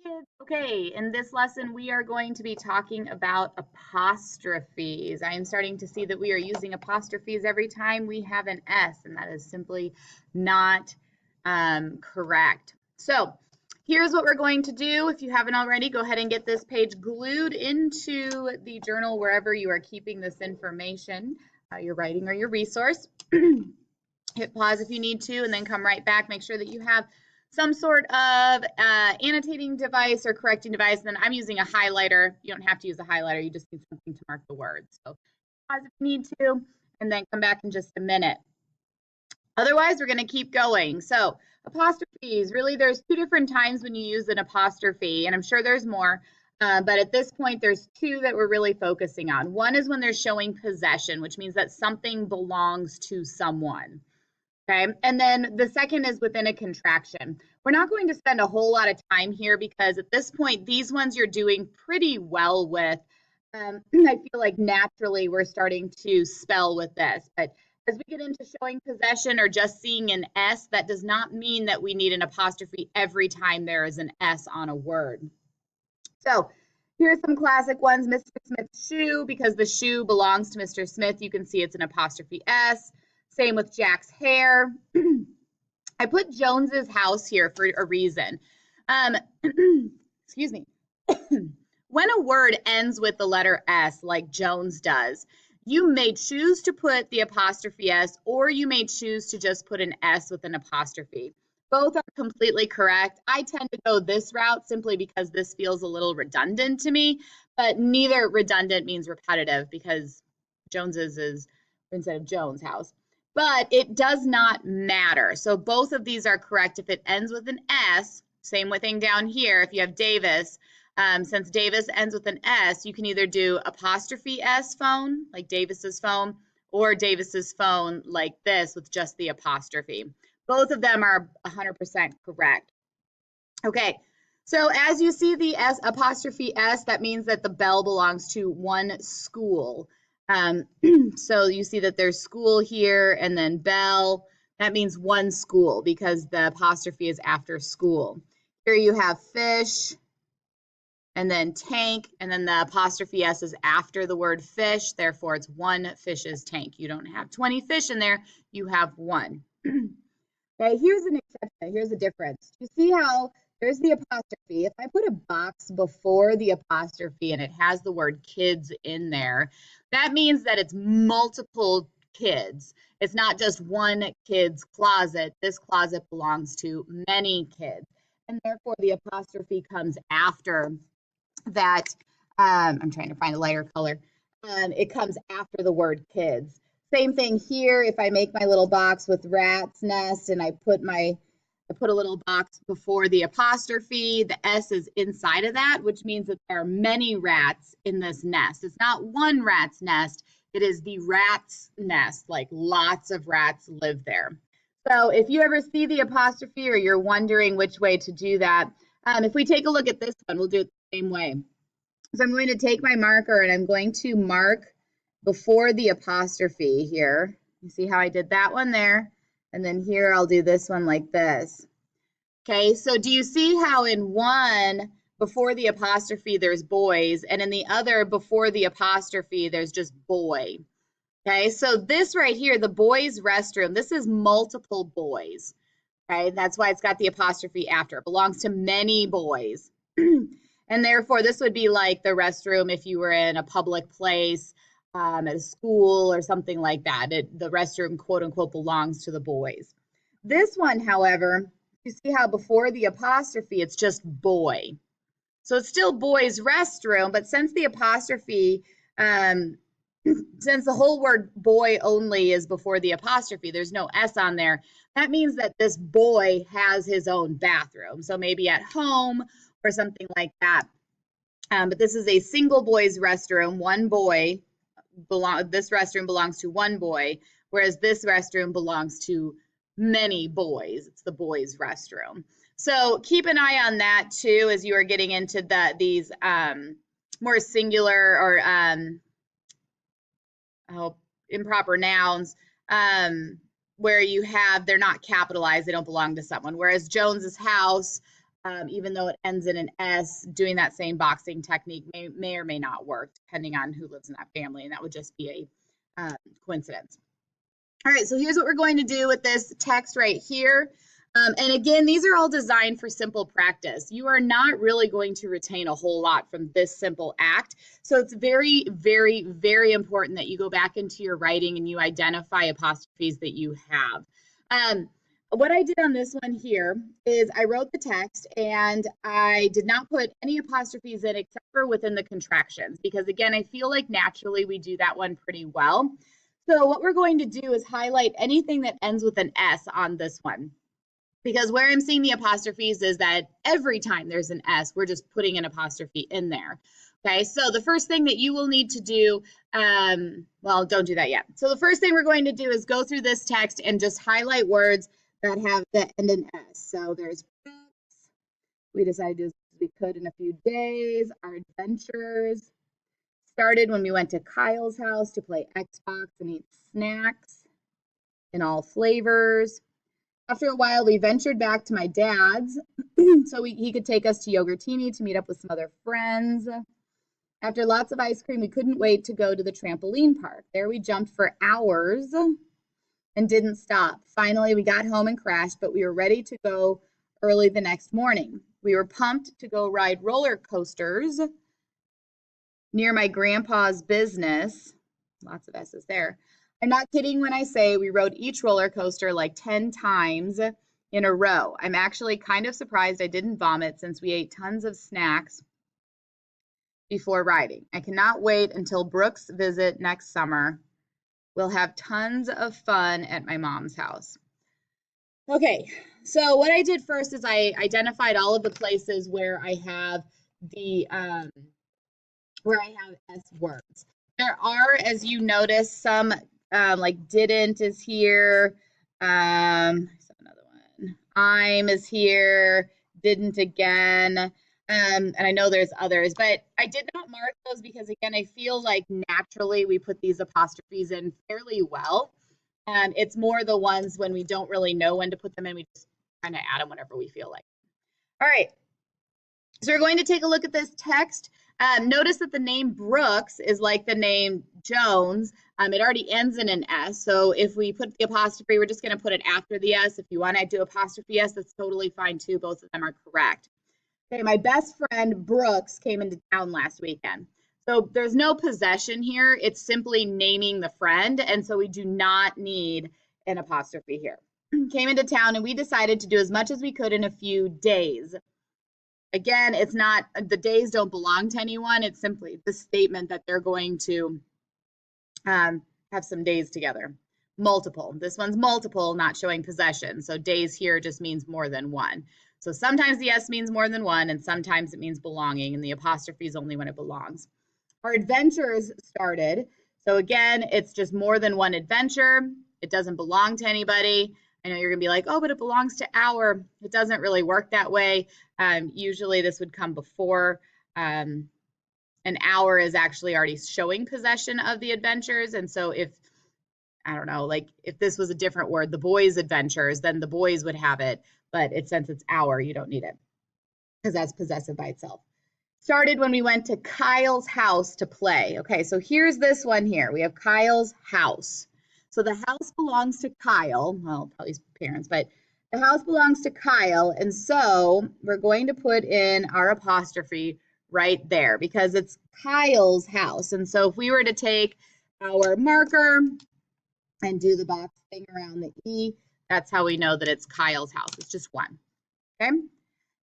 kids. Okay, in this lesson, we are going to be talking about apostrophes. I am starting to see that we are using apostrophes every time we have an S, and that is simply not correct. So here's what we're going to do. If you haven't already, go ahead and get this page glued into the journal wherever you are keeping this information, your writing or your resource. Hit pause if you need to, and then come right back. Make sure that you have some sort of annotating device or correcting device. And then I'm using a highlighter. You don't have to use a highlighter. You just need something to mark the words. So pause if you need to, and then come back in just a minute. Otherwise, we're going to keep going. So apostrophes, really there's two different times when you use an apostrophe, and I'm sure there's more. But at this point, there's two that we're really focusing on. One is when they're showing possession, which means that something belongs to someone. Okay, and then the second is within a contraction. We're not going to spend a whole lot of time here because at this point, these ones you're doing pretty well with. I feel like naturally we're starting to spell with this, but as we get into showing possession or just seeing an S, that does not mean that we need an apostrophe every time there is an S on a word. So here's some classic ones. Mr. Smith's shoe, because the shoe belongs to Mr. Smith, you can see it's an apostrophe S. Same with Jack's hair. I put Jones's house here for a reason. Excuse me. When a word ends with the letter S, like Jones does, you may choose to put the apostrophe S, or you may choose to just put an S with an apostrophe. Both are completely correct. I tend to go this route simply because this feels a little redundant to me, but neither redundant means repetitive because Jones's is instead of Jones' house. But it does not matter. So both of these are correct if it ends with an S. Same thing down here. If you have Davis, since Davis ends with an S, you can either do apostrophe S phone, like Davis's phone, or Davis's phone like this with just the apostrophe. Both of them are 100% correct. Okay, so as you see the S apostrophe S, that means that the bell belongs to one school. So you see that there's school here and then bell. That means one school because the apostrophe is after school. Here you have fish and then tank, and then the apostrophe S is after the word fish. Therefore, it's one fish's tank. You don't have 20 fish in there. You have one. Okay, here's an exception. Here's a difference. You see how there's the apostrophe. If I put a box before the apostrophe and it has the word kids in there, that means that it's multiple kids. It's not just one kid's closet. This closet belongs to many kids. And therefore, the apostrophe comes after that. I'm trying to find a lighter color. It comes after the word kids. Same thing here. If I make my little box with rat's nest and I put a little box before the apostrophe, the S is inside of that, which means that there are many rats in this nest. It's not one rat's nest. It is the rat's nest, like lots of rats live there. So if you ever see the apostrophe or you're wondering which way to do that, if we take a look at this one, we'll do it the same way. So I'm going to take my marker and I'm going to mark before the apostrophe here. You see how I did that one there? And then here I'll do this one like this. Okay, so do you see how in one before the apostrophe there's boys, and in the other before the apostrophe there's just boy? Okay, so this right here, the boys' restroom, this is multiple boys. Okay, that's why it's got the apostrophe after. It belongs to many boys. And therefore, this would be like the restroom if you were in a public place, at a school or something like that. The restroom, quote unquote, belongs to the boys. This one, however, you see how before the apostrophe, it's just boy. So it's still boys' restroom, but since the apostrophe, since the whole word boy only is before the apostrophe, there's no S on there, that means that this boy has his own bathroom. So maybe at home or something like that. But this is a single boy's restroom, one boy. This restroom belongs to one boy, whereas this restroom belongs to many boys. It's the boys' restroom. So keep an eye on that too as you are getting into these more singular or improper nouns where they're not capitalized, they don't belong to someone. Whereas Jones's house, even though it ends in an S, doing that same boxing technique may or may not work, depending on who lives in that family, and that would just be a coincidence. All right, so here's what we're going to do with this text right here. And again, these are all designed for simple practice. You are not really going to retain a whole lot from this simple act. So it's very, very, very important that you go back into your writing and you identify apostrophes that you have. What I did on this one here is I wrote the text and I did not put any apostrophes in except for within the contractions, because again, I feel like naturally we do that one pretty well. So what we're going to do is highlight anything that ends with an S on this one, because where I'm seeing the apostrophes is that every time there's an S, we're just putting an apostrophe in there. Okay, so the first thing that you will need to do, well, don't do that yet. So the first thing we're going to do is go through this text and just highlight words that end in S. So there's books. We decided to do as we could in a few days. Our adventures started when we went to Kyle's house to play Xbox and eat snacks in all flavors. After a while, we ventured back to my dad's so he could take us to Yogurtini to meet up with some other friends. After lots of ice cream, we couldn't wait to go to the trampoline park. There we jumped for hours and didn't stop. Finally, we got home and crashed, but we were ready to go early the next morning. We were pumped to go ride roller coasters near my grandpa's business. Lots of S's there. I'm not kidding when I say we rode each roller coaster like 10 times in a row. I'm actually kind of surprised I didn't vomit since we ate tons of snacks before riding. I cannot wait until Brooke's visit next summer. We'll have tons of fun at my mom's house. Okay, so what I did first is I identified all of the places where I have the S words. There are, as you notice, some like didn't is here. Another one. I'm is here. Didn't again. And I know there's others, but I did not mark those because, again, I feel like naturally we put these apostrophes in fairly well. It's more the ones when we don't really know when to put them in. We just kind of add them whenever we feel like. All right. So we're going to take a look at this text. Notice that the name Brooks is like the name Jones. It already ends in an S. So if we put the apostrophe, we're just going to put it after the S. If you want to do apostrophe S, that's totally fine too. Both of them are correct. Okay, my best friend Brooks came into town last weekend. So there's no possession here. It's simply naming the friend. And so we do not need an apostrophe here. Came into town and we decided to do as much as we could in a few days. Again, it's not, the days don't belong to anyone. It's simply the statement that they're going to have some days together. Multiple. This one's multiple, not showing possession. So days here just means more than one. So sometimes the S means more than one, and sometimes it means belonging, and the apostrophe is only when it belongs. Our adventures started. So again, it's just more than one adventure. It doesn't belong to anybody. I know you're going to be like, oh, but it belongs to our. It doesn't really work that way. Usually this would come before. An hour is actually already showing possession of the adventures. And so if, I don't know, like if this was a different word, the boys' adventures, then the boys would have it. But since it's our, you don't need it because that's possessive by itself. Started when we went to Kyle's house to play. Okay, so here's this one here. We have Kyle's house. So the house belongs to Kyle. Well, probably his parents, but the house belongs to Kyle. And so we're going to put in our apostrophe right there because it's Kyle's house. And so if we were to take our marker and do the box thing around the E, that's how we know that it's Kyle's house. It's just one. Okay.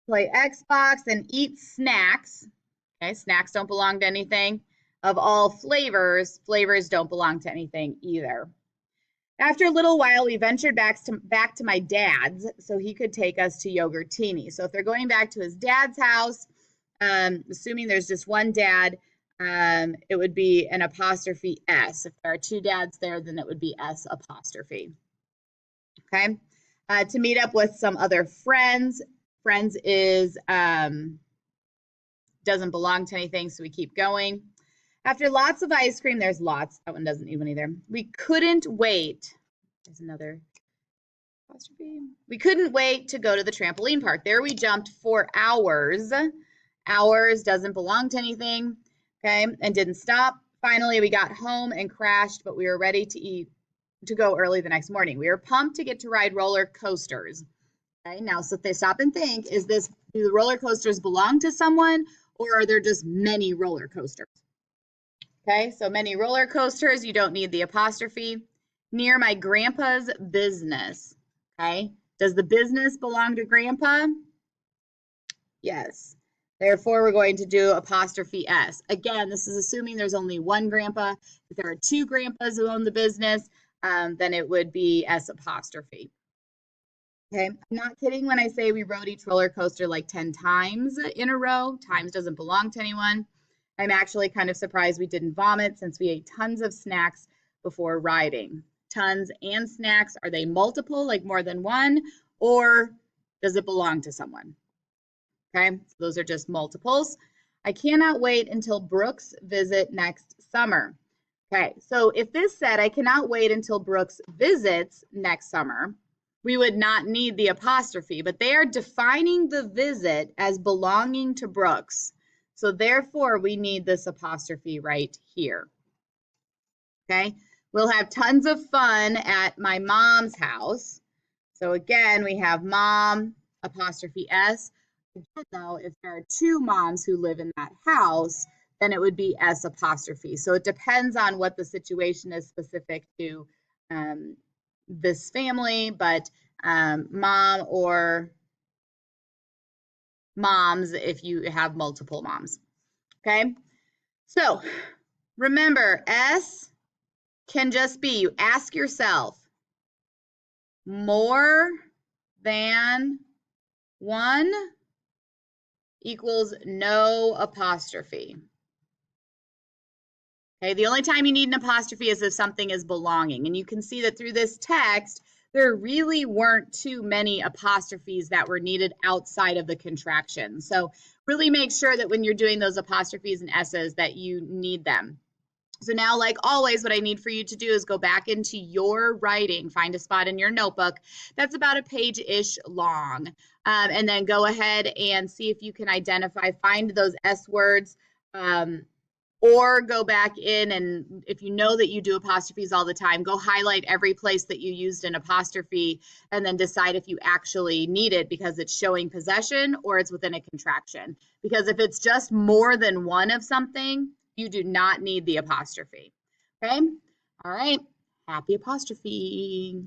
Play Xbox and eat snacks. Okay. Snacks don't belong to anything. Of all flavors, flavors don't belong to anything either. After a little while, we ventured back to my dad's so he could take us to Yogurtini. So if they're going back to his dad's house, assuming there's just one dad, it would be an apostrophe S. If there are two dads there, then it would be S apostrophe. Okay. To meet up with some other friends. Friends is doesn't belong to anything, so we keep going. After lots of ice cream, there's lots. That one doesn't even either. We couldn't wait. There's another apostrophe. We couldn't wait to go to the trampoline park. There we jumped for hours. Hours doesn't belong to anything, okay, and didn't stop. Finally, we got home and crashed, but we were ready to go early the next morning. We were pumped to get to ride roller coasters. Okay, now, so if they stop and think, do the roller coasters belong to someone, or are there just many roller coasters? Okay, so many roller coasters, you don't need the apostrophe. Near my grandpa's business. Okay, does the business belong to grandpa? Yes. Therefore, we're going to do apostrophe S. Again, this is assuming there's only one grandpa. If there are two grandpas who own the business, then it would be S apostrophe. Okay, I'm not kidding when I say we rode each roller coaster like 10 times in a row. Times doesn't belong to anyone. I'm actually kind of surprised we didn't vomit since we ate tons of snacks before riding. Tons and snacks, are they multiple, like more than one, or does it belong to someone? Okay, so those are just multiples. I cannot wait until Brooks' visit next summer. Okay, so if this said I cannot wait until Brooks visits next summer, we would not need the apostrophe, but they are defining the visit as belonging to Brooks. So therefore, we need this apostrophe right here. Okay, we'll have tons of fun at my mom's house. So again, we have mom, apostrophe S. Again, though, if there are two moms who live in that house, then it would be S apostrophe. So it depends on what the situation is specific to this family, but mom or moms if you have multiple moms. Okay, so remember, S can just be, you ask yourself, more than one equals no apostrophe. Okay, the only time you need an apostrophe is if something is belonging. And you can see that through this text, there really weren't too many apostrophes that were needed outside of the contraction. So really make sure that when you're doing those apostrophes and S's that you need them. So now, like always, what I need for you to do is go back into your writing, find a spot in your notebook that's about a page-ish long, and then go ahead and see if you can identify, find those S words, or go back in and if you know that you do apostrophes all the time, go highlight every place that you used an apostrophe and then decide if you actually need it because it's showing possession or it's within a contraction. Because if it's just more than one of something, you do not need the apostrophe. Okay? All right. Happy apostrophe.